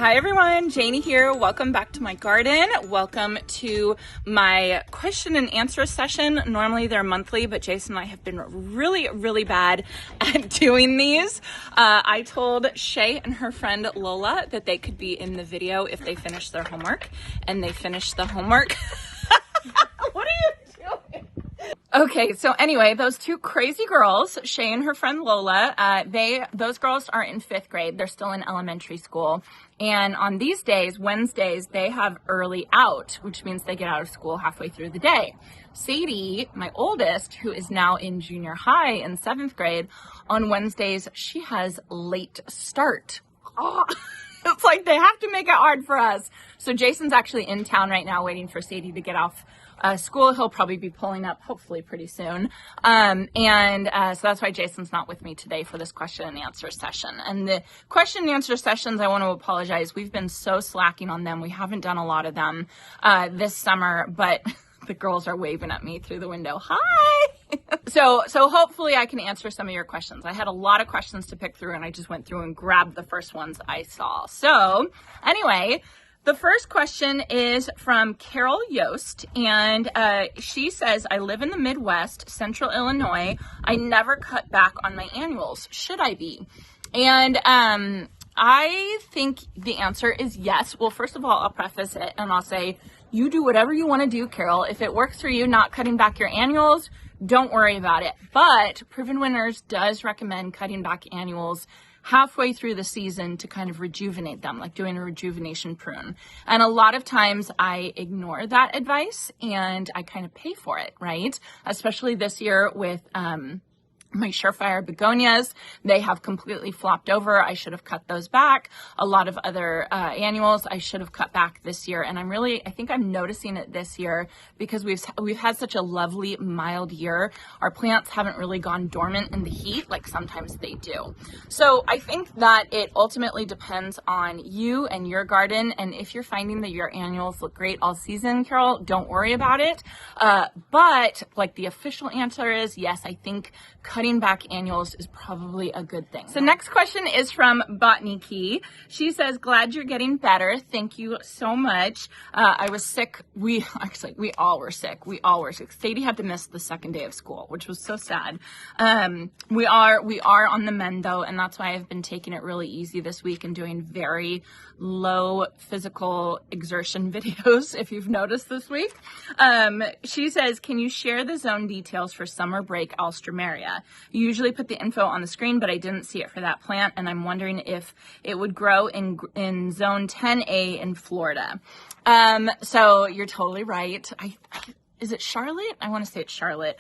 Hi everyone, Janie here. Welcome back to my garden. Welcome to my question and answer session. Normally they're monthly, but Jason and I have been really bad at doing these. I told Shay and her friend Lola that they could be in the video if they finish their homework, and they finished the homework. What are you doing? Okay, so anyway, those two crazy girls, Shay and her friend Lola, those girls are in 5th grade. They're still in elementary school. And on these days, Wednesdays, they have early out, which means they get out of school halfway through the day. Sadie, my oldest, who is now in junior high in 7th grade, on Wednesdays, she has late start. Oh, it's like they have to make it hard for us. So Jason's actually in town right now waiting for Sadie to get off school. He'll probably be pulling up hopefully pretty soon. So that's why Jason's not with me today for this question and answer session. And the question and answer sessions, I want to apologize. We've been so slacking on them. We haven't done a lot of them this summer, but the girls are waving at me through the window. Hi! So hopefully I can answer some of your questions. I had a lot of questions to pick through and I just went through and grabbed the first ones I saw. So anyway, the first question is from Carol Yost, and she says, I live in the Midwest, Central Illinois. I never cut back on my annuals. Should I be? And I think the answer is yes. Well, first of all, I'll preface it and I'll say, you do whatever you want to do, Carol. If it works for you not cutting back your annuals, don't worry about it. But Proven Winners does recommend cutting back annuals halfway through the season to kind of rejuvenate them, like doing a rejuvenation prune. And a lot of times I ignore that advice and I kind of pay for it, right? Especially this year with my Surefire begonias. They have completely flopped over. I should have cut those back. A lot of other annuals I should have cut back this year. And I think I'm noticing it this year because we've had such a lovely mild year. Our plants haven't really gone dormant in the heat like sometimes they do. So I think that it ultimately depends on you and your garden. And if you're finding that your annuals look great all season, Carol, don't worry about it. But like the official answer is yes, I think cutting back annuals is probably a good thing. So next question is from Botany Key. She says, glad you're getting better. Thank you so much. I was sick. We all were sick. Sadie had to miss the second day of school, which was so sad. We are on the mend though, and that's why I've been taking it really easy this week and doing very low physical exertion videos, if you've noticed this week. She says, can you share the zone details for summer break alstroemeria? You usually put the info on the screen, but I didn't see it for that plant, and I'm wondering if it would grow in zone 10A in Florida. So you're totally right. Is it Charlotte? I want to say it's Charlotte.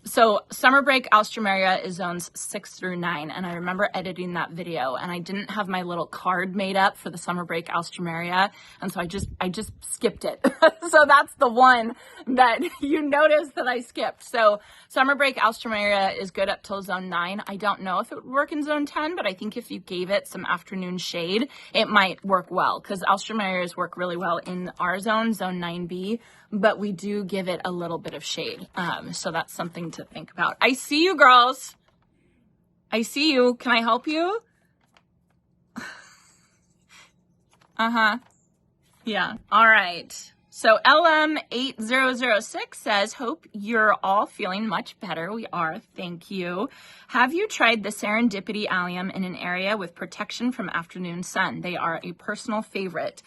So summer break alstroemeria is zones 6 through 9. And I remember editing that video and I didn't have my little card made up for the summer break alstroemeria. And so I just skipped it. So that's the one that you noticed that I skipped. So summer break alstroemeria is good up till zone 9. I don't know if it would work in zone 10, but I think if you gave it some afternoon shade, it might work well because alstroemerias work really well in our zone 9B. But we do give it a little bit of shade. So that's something to think about. I see you, girls. I see you. Can I help you? Yeah. All right. So LM8006 says, hope you're all feeling much better. We are. Thank you. Have you tried the Serendipity allium in an area with protection from afternoon sun? They are a personal favorite.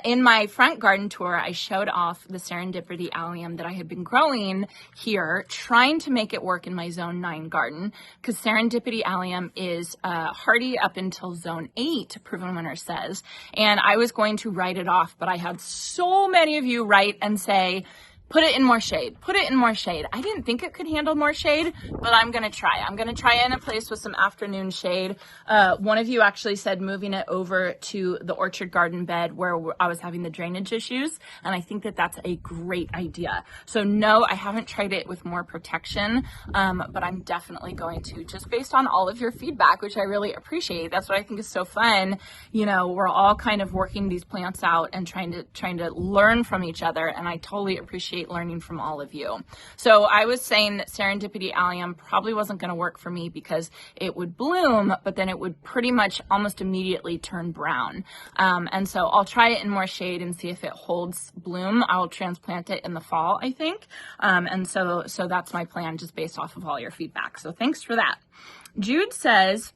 In my front garden tour, I showed off the Serendipity allium that I had been growing here, trying to make it work in my zone 9 garden, because Serendipity allium is hardy up until zone 8, Proven Winner says. And I was going to write it off, but I had so many of you write and say, put it in more shade. Put it in more shade. I didn't think it could handle more shade, but I'm going to try. I'm going to try it in a place with some afternoon shade. One of you actually said moving it over to the orchard garden bed where I was having the drainage issues. And I think that that's a great idea. So no, I haven't tried it with more protection, but I'm definitely going to, just based on all of your feedback, which I really appreciate. That's what I think is so fun. You know, we're all kind of working these plants out and trying to learn from each other. And I totally appreciate appreciate learning from all of you. So I was saying that Serendipity Allium probably wasn't going to work for me because it would bloom, but then it would pretty much almost immediately turn brown. And so I'll try it in more shade and see if it holds bloom. I'll transplant it in the fall, I think. And so that's my plan, just based off of all your feedback. So thanks for that. Jude says,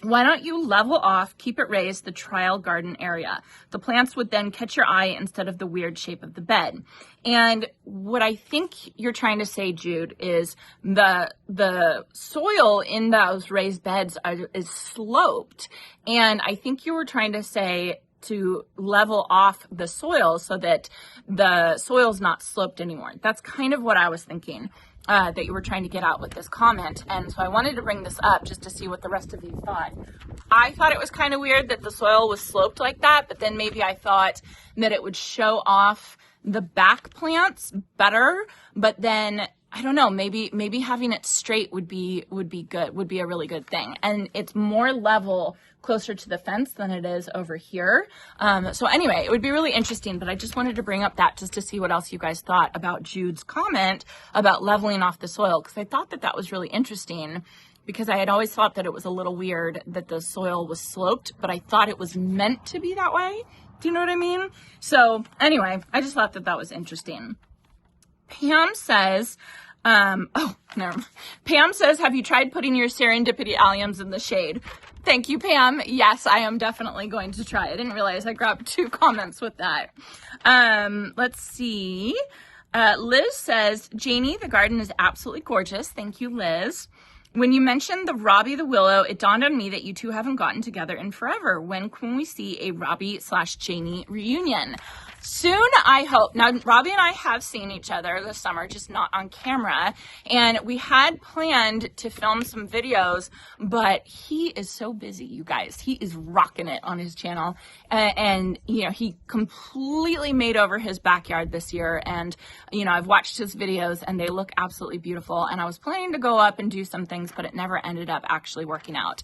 why don't you level off, keep it raised, the trial garden area? The plants would then catch your eye instead of the weird shape of the bed. And what I think you're trying to say, Jude, is the soil in those raised beds is sloped. And I think you were trying to say to level off the soil so that the soil's not sloped anymore. That's kind of what I was thinking. That you were trying to get out with this comment. And so I wanted to bring this up just to see what the rest of you thought. I thought it was kind of weird that the soil was sloped like that, but then maybe I thought that it would show off the back plants better. But then I don't know, maybe having it straight would be good, would be a really good thing. And it's more level closer to the fence than it is over here. So anyway, it would be really interesting, but I just wanted to bring up that just to see what else you guys thought about Jude's comment about leveling off the soil, because I thought that was really interesting, because I had always thought that it was a little weird that the soil was sloped, but I thought it was meant to be that way. Do you know what I mean? So anyway, I just thought that was interesting. Pam says, Pam says, have you tried putting your Serendipity Alliums in the shade? Thank you, Pam. Yes, I am definitely going to try. I didn't realize I grabbed 2 comments with that. Let's see. Liz says, Janie, the garden is absolutely gorgeous. Thank you, Liz. When you mentioned the Robbie the Willow, it dawned on me that you two haven't gotten together in forever. When can we see a Robbie/Janie reunion? Soon, I hope. Now, Robbie and I have seen each other this summer, just not on camera. And we had planned to film some videos, but he is so busy, you guys. He is rocking it on his channel. And you know, he completely made over his backyard this year. And, you know, I've watched his videos and they look absolutely beautiful. And I was planning to go up and do some things, but it never ended up actually working out.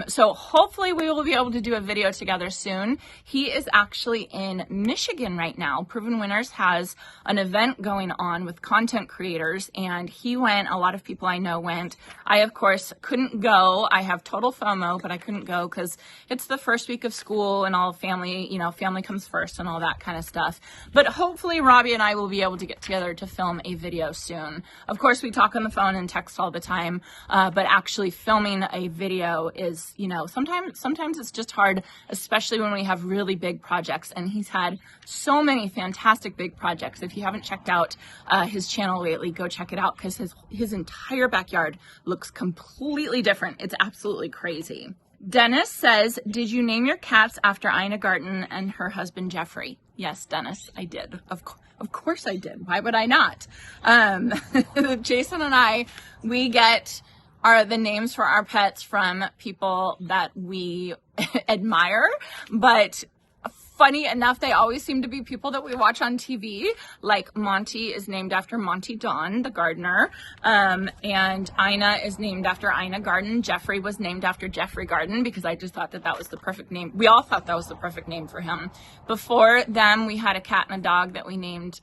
So hopefully we will be able to do a video together soon. He is actually in Michigan right now. Proven Winners has an event going on with content creators, and he went. A lot of people I know went. I, of course, couldn't go. I have total FOMO, but I couldn't go because it's the first week of school and all family, you know, family comes first and all that kind of stuff. But hopefully Robbie and I will be able to get together to film a video soon. Of course, we talk on the phone and text all the time, but actually filming a video is, you know, sometimes it's just hard, especially when we have really big projects, and he's had so many fantastic big projects. If you haven't checked out his channel lately, go check it out, because his entire backyard looks completely different. It's absolutely crazy. Dennis says, did you name your cats after Ina Garten and her husband Jeffrey? Yes, Dennis, I did. Of course I did. Why would I not? Jason and I, we get the names for our pets from people that we admire, but funny enough, they always seem to be people that we watch on TV. Like Monty is named after Monty Don, the gardener. And Ina is named after Ina Garten. Jeffrey was named after Jeffrey Garten, because I just thought that was the perfect name. We all thought that was the perfect name for him. Before them, we had a cat and a dog that we named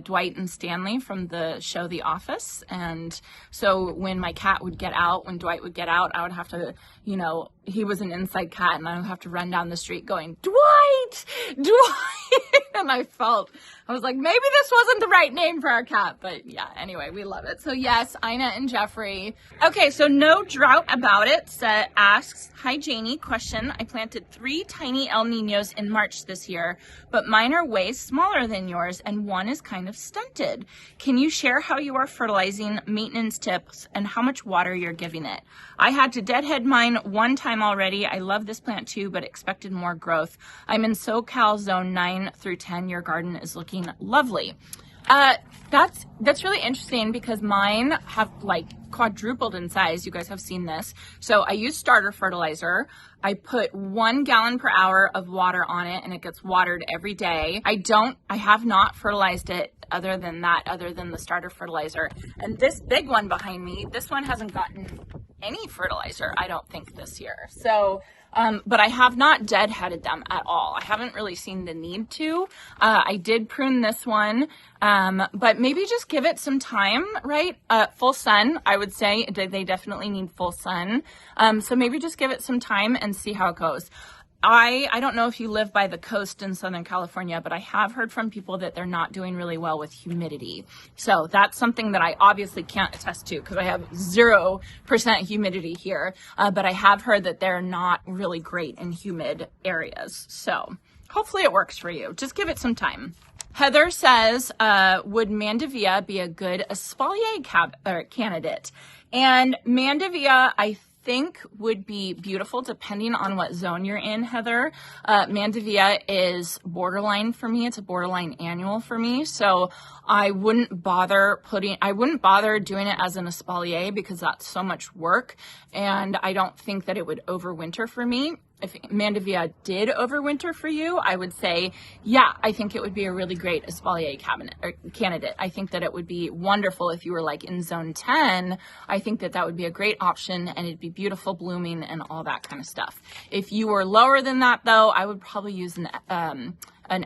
Dwight and Stanley from the show The Office. And so when my cat would get out, when Dwight would get out, I would have to, you know, he was an inside cat, and I would have to run down the street going, Dwight! And I was like, maybe this wasn't the right name for our cat. But yeah, anyway, we love it. So yes, Ina and Jeffrey. Okay, so No Drought About It asks, hi Janie, question. I planted 3 tiny El Niños in March this year, but mine are way smaller than yours, and one is kind of stunted. Can you share how you are fertilizing, maintenance tips, and how much water you're giving it? I had to deadhead mine 1 time already. I love this plant too, but expected more growth. I'm in SoCal zone 9 through 10. Your garden is looking lovely. That's really interesting, because mine have like quadrupled in size. You guys have seen this. So I use starter fertilizer. I put 1 gallon per hour of water on it, and it gets watered every day. I have not fertilized it other than the starter fertilizer. And this big one behind me, this one hasn't gotten any fertilizer, I don't think, this year. So but I have not deadheaded them at all. I haven't really seen the need to. I did prune this one, but maybe just give it some time, right? Full sun, I would say they definitely need full sun. So maybe just give it some time and see how it goes. I don't know if you live by the coast in Southern California, but I have heard from people that they're not doing really well with humidity. So that's something that I obviously can't attest to because I have 0% humidity here. But I have heard that they're not really great in humid areas. So hopefully it works for you. Just give it some time. Heather says, would Mandevilla be a good espalier candidate? And Mandevilla, I think would be beautiful depending on what zone you're in, Heather. Mandevilla is borderline for me. It's a borderline annual for me. So I wouldn't bother doing it as an espalier because that's so much work. And I don't think that it would overwinter for me. If Mandevilla did overwinter for you, I would say, yeah, I think it would be a really great espalier candidate. I think that it would be wonderful if you were like in zone 10. I think that that would be a great option and it'd be beautiful blooming and all that kind of stuff. If you were lower than that though, I would probably use an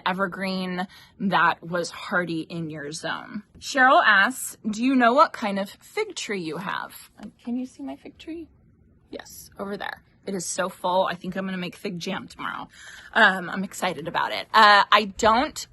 evergreen that was hardy in your zone. Cheryl asks, do you know what kind of fig tree you have? Can you see my fig tree? Yes, over there. It is so full. I think I'm going to make fig jam tomorrow. I'm excited about it. I don't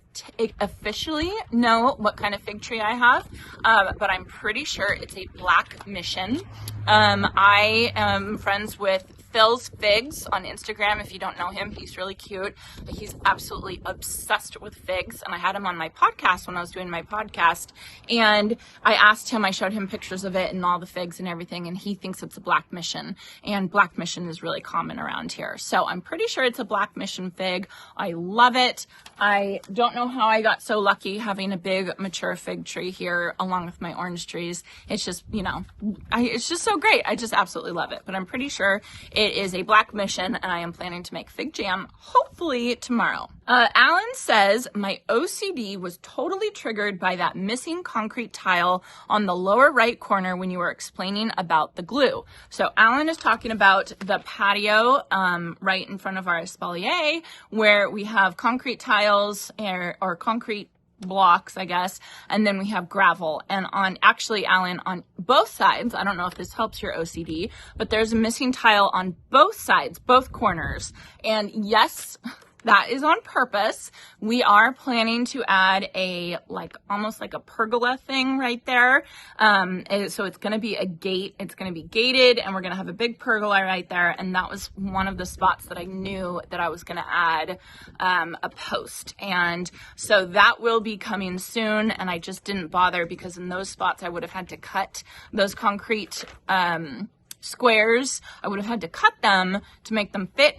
officially know what kind of fig tree I have, but I'm pretty sure it's a black mission. I am friends with Phil's Figs on Instagram. If you don't know him, he's really cute. He's absolutely obsessed with figs. And I had him on my podcast when I was doing my podcast. And I asked him, I showed him pictures of it and all the figs and everything. And he thinks it's a black mission. And black mission is really common around here. So I'm pretty sure it's a black mission fig. I love it. I don't know how I got so lucky having a big mature fig tree here along with my orange trees. It's just, it's just so great. I just absolutely love it. But I'm pretty sure it is a black mission, and I am planning to make fig jam hopefully tomorrow. Alan says, my OCD was totally triggered by that missing concrete tile on the lower right corner when you were explaining about the glue. So Alan is talking about the patio right in front of our espalier where we have concrete tiles or concrete blocks, I guess, and then we have gravel. And Alan, on both sides, I don't know if this helps your OCD, but there's a missing tile on both sides, both corners. And yes, that is on purpose. We are planning to add almost like a pergola thing right there. So it's going to be a gate. It's going to be gated and we're going to have a big pergola right there. And that was one of the spots that I knew that I was going to add a post. And so that will be coming soon. And I just didn't bother because in those spots I would have had to cut those concrete squares. I would have had to cut them to make them fit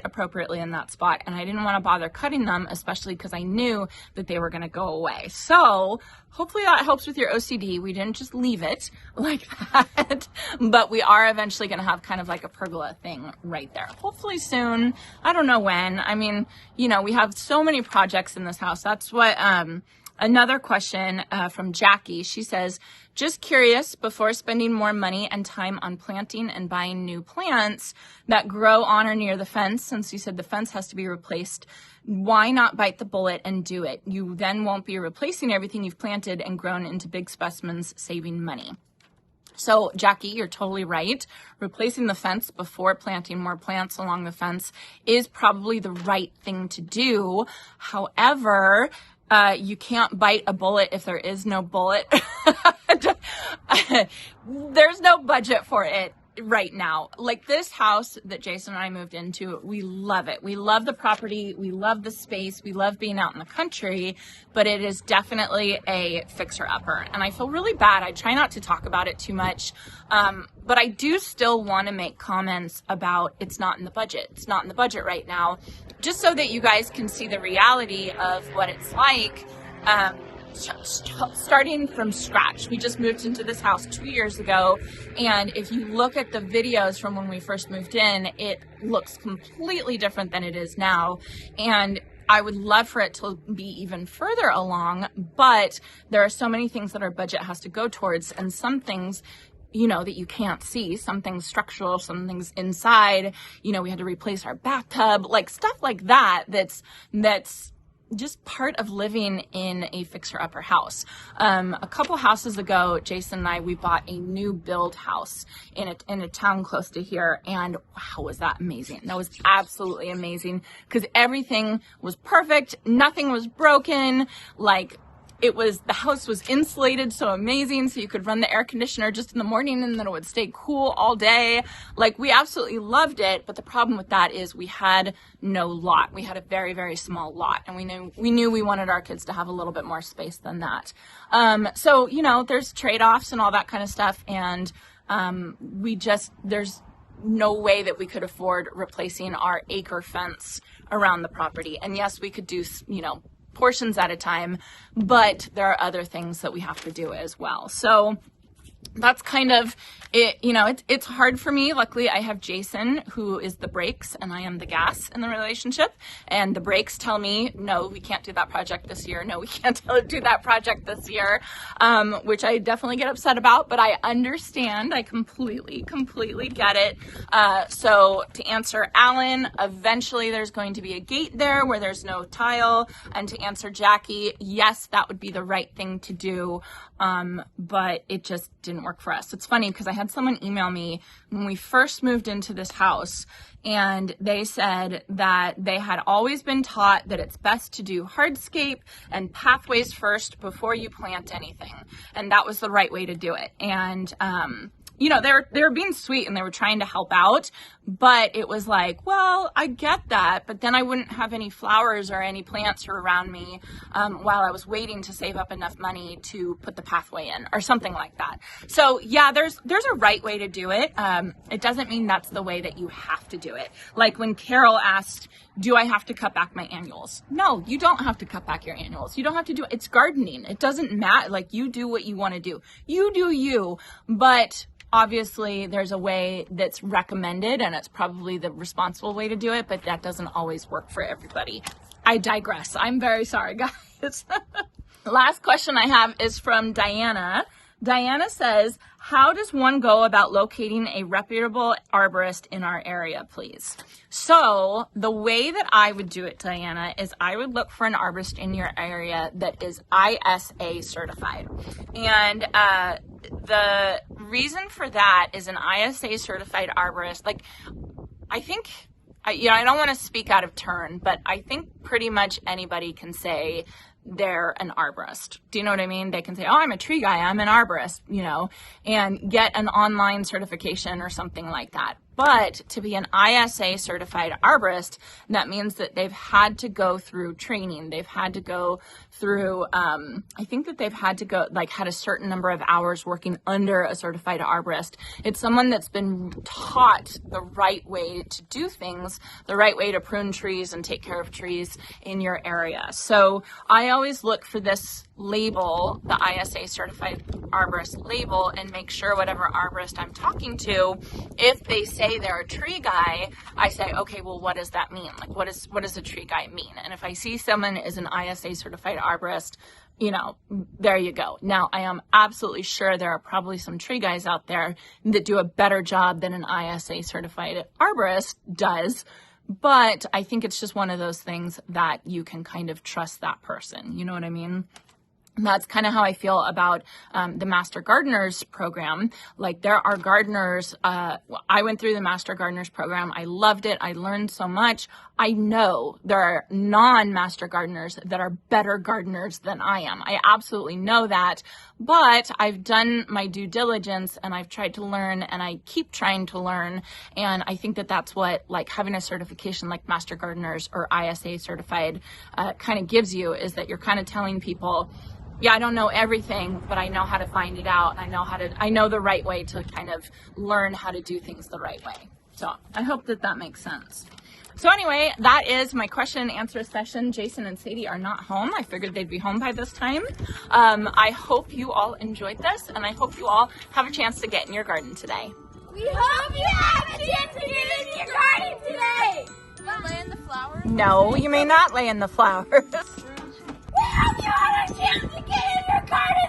appropriately in that spot. And I didn't want to bother cutting them, especially because I knew that they were going to go away. So hopefully that helps with your OCD. We didn't just leave it like that, but we are eventually going to have kind of like a pergola thing right there. Hopefully soon. I don't know when. I mean, we have so many projects in this house. That's what, another question from Jackie. She says, just curious, before spending more money and time on planting and buying new plants that grow on or near the fence, since you said the fence has to be replaced, why not bite the bullet and do it? You then won't be replacing everything you've planted and grown into big specimens, saving money. So Jackie, you're totally right. Replacing the fence before planting more plants along the fence is probably the right thing to do. However, you can't bite a bullet if there is no bullet. There's no budget for it right now. Like this house that Jason and I moved into, we love it. We love the property. We love the space. We love being out in the country, but it is definitely a fixer-upper. And I feel really bad. I try not to talk about it too much. But I do still want to make comments about it's not in the budget. It's not in the budget right now, just so that you guys can see the reality of what it's like. Starting from scratch. We just moved into this house 2 years ago, and if you look at the videos from when we first moved in, it looks completely different than it is now, and I would love for it to be even further along, but there are so many things that our budget has to go towards, and some things you know, that you can't see. Something's structural, something's inside. You know, we had to replace our bathtub, like stuff like that. That's just part of living in a fixer-upper house. A couple houses ago, Jason and I, we bought a new build house in a town close to here, and wow, was that amazing. That was absolutely amazing because everything was perfect. Nothing was broken. Like, the house was insulated so amazing, so you could run the air conditioner just in the morning and then it would stay cool all day. Like, we absolutely loved it, but the problem with that is we had no lot. We had a very, very small lot, and we knew we wanted our kids to have a little bit more space than that. So, you know, there's trade-offs and all that kind of stuff, and there's no way that we could afford replacing our acre fence around the property. And yes, we could do, you know, portions at a time, but there are other things that we have to do as well. So that's kind of it. You know, it's hard for me. Luckily, I have Jason, who is the brakes, and I am the gas in the relationship. And the brakes tell me, no, we can't do that project this year. No, we can't do that project this year, which I definitely get upset about, but I understand. I completely get it. So to answer Alan, eventually there's going to be a gate there where there's no tile. And to answer Jackie, yes, that would be the right thing to do. But it just didn't work for us. It's funny because I had someone email me when we first moved into this house, and they said that they had always been taught that it's best to do hardscape and pathways first before you plant anything. And that was the right way to do it. And, you know, they were being sweet and they were trying to help out, but it was like, well, I get that, but then I wouldn't have any flowers or any plants around me while I was waiting to save up enough money to put the pathway in or something like that. So yeah, there's a right way to do it. It doesn't mean that's the way that you have to do it. Like when Carol asked, do I have to cut back my annuals? No, you don't have to cut back your annuals. You don't have to do it. It's gardening. It doesn't matter. Like, you do what you want to do. You do you, but obviously there's a way that's recommended, and it's probably the responsible way to do it, but that doesn't always work for everybody. I digress. I'm very sorry, guys. The last question I have is from Diana. Diana says, how does one go about locating a reputable arborist in our area, please? So the way that I would do it, Diana, is I would look for an arborist in your area that is ISA certified. And the reason for that is an ISA certified arborist, like, I think, I don't want to speak out of turn, but I think pretty much anybody can say they're an arborist. Do you know what I mean? They can say, oh, I'm a tree guy, I'm an arborist, you know, and get an online certification or something like that. But to be an ISA certified arborist, that means that they've had to go through training. They've had to go through, I think that they've had to go, like, had a certain number of hours working under a certified arborist. It's someone that's been taught the right way to do things, the right way to prune trees and take care of trees in your area. So I always look for this label, the ISA certified arborist label, and make sure whatever arborist I'm talking to, if they say they're a tree guy, I say, okay, well, what does that mean? Like, what does a tree guy mean? And if I see someone is an ISA certified arborist, you know, there you go. Now, I am absolutely sure there are probably some tree guys out there that do a better job than an ISA certified arborist does. But I think it's just one of those things that you can kind of trust that person. You know what I mean? And that's kind of how I feel about the Master Gardeners program. Like, there are gardeners, I went through the Master Gardeners program. I loved it. I learned so much. I know there are non-Master Gardeners that are better gardeners than I am. I absolutely know that, but I've done my due diligence and I've tried to learn, and I keep trying to learn. And I think that that's what, like, having a certification like Master Gardeners or ISA certified kind of gives you, is that you're kind of telling people, yeah, I don't know everything, but I know how to find it out. I know the right way to kind of learn how to do things the right way. So I hope that makes sense. So anyway, that is my question and answer session. Jason and Sadie are not home. I figured they'd be home by this time. I hope you all enjoyed this, and I hope you all have a chance to get in your garden today. We hope you have a chance to get in your garden today. Will I lay in the flowers? No, you may not lay in the flowers. We hope you have a chance to get in your garden